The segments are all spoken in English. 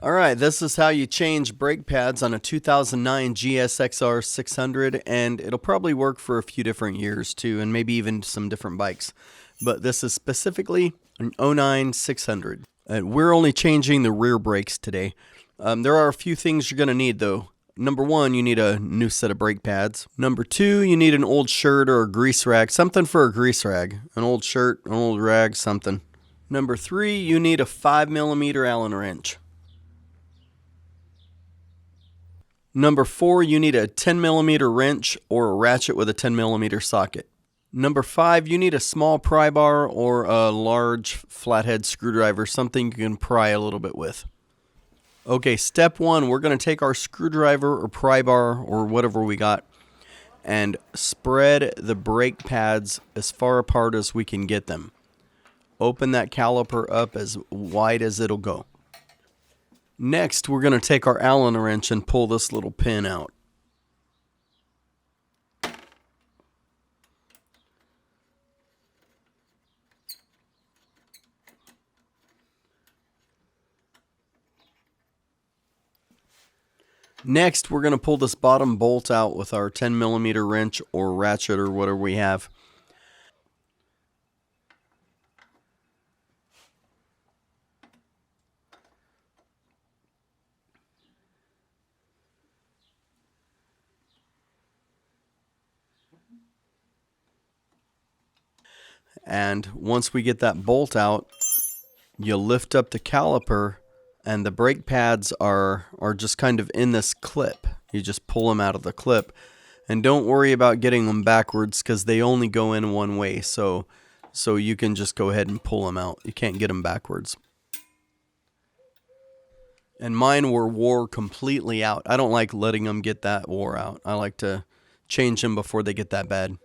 Alright, this is how you change brake pads on a 2009 GSXR-600, and it'll probably work for a few different years too, and maybe even some different bikes. But this is specifically an 09 600. We're only changing the rear brakes today. There are a few things you're going to need though. Number one, you need a new set of brake pads. Number two, you need an old shirt or a grease rag, something for a grease rag. An old shirt, an old rag, something. Number three, you need a 5mm Allen wrench. Number four, you need a 10mm wrench or a ratchet with a 10mm socket. Number five, you need a small pry bar or a large flathead screwdriver, something you can pry a little bit with. Okay, step one, we're going to take our screwdriver or pry bar or whatever we got and spread the brake pads as far apart as we can get them. Open that caliper up as wide as it'll go. Next, we're going to take our Allen wrench and pull this little pin out. Next, we're going to pull this bottom bolt out with our 10mm wrench or ratchet or whatever we have. And once we get that bolt out, you lift up the caliper and the brake pads are just kind of in this clip. You just pull them out of the clip. And don't worry about getting them backwards because they only go in one way. So you can just go ahead and pull them out. You can't get them backwards. And mine wore completely out. I don't like letting them get that wore out. I like to change them before they get that bad.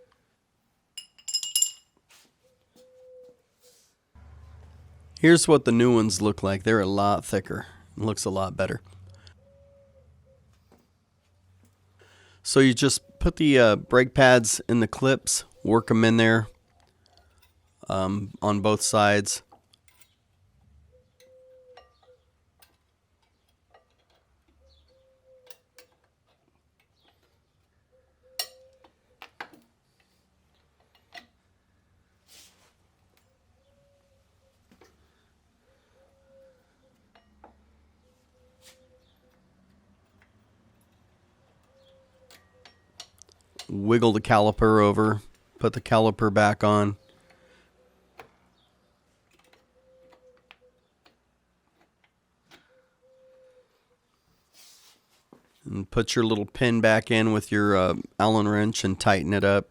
Here's what the new ones look like. They're a lot thicker. It looks a lot better. So you just put the brake pads in the clips, work them in there on both sides. Wiggle the caliper over, put the caliper back on. And put your little pin back in with your Allen wrench and tighten it up.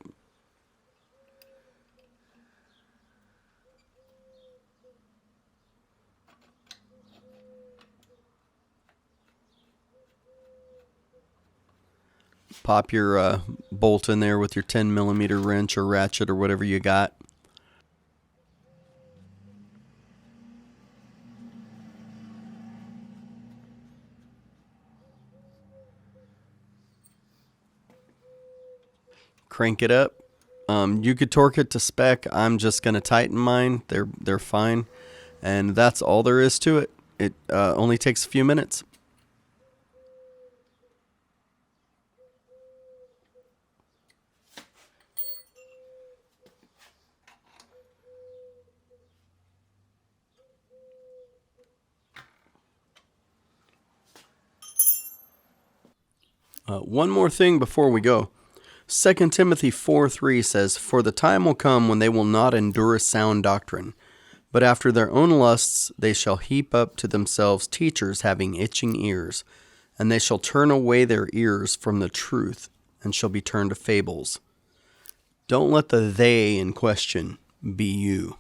Pop your bolt in there with your 10mm wrench or ratchet or whatever you got. Crank it up. You could torque it to spec. I'm just going to tighten mine. They're fine. And that's all there is to it. It only takes a few minutes. One more thing before we go. 2 Timothy 4:3 says, "For the time will come when they will not endure a sound doctrine, but after their own lusts they shall heap up to themselves teachers having itching ears, and they shall turn away their ears from the truth, and shall be turned to fables." Don't let the "they" in question be you.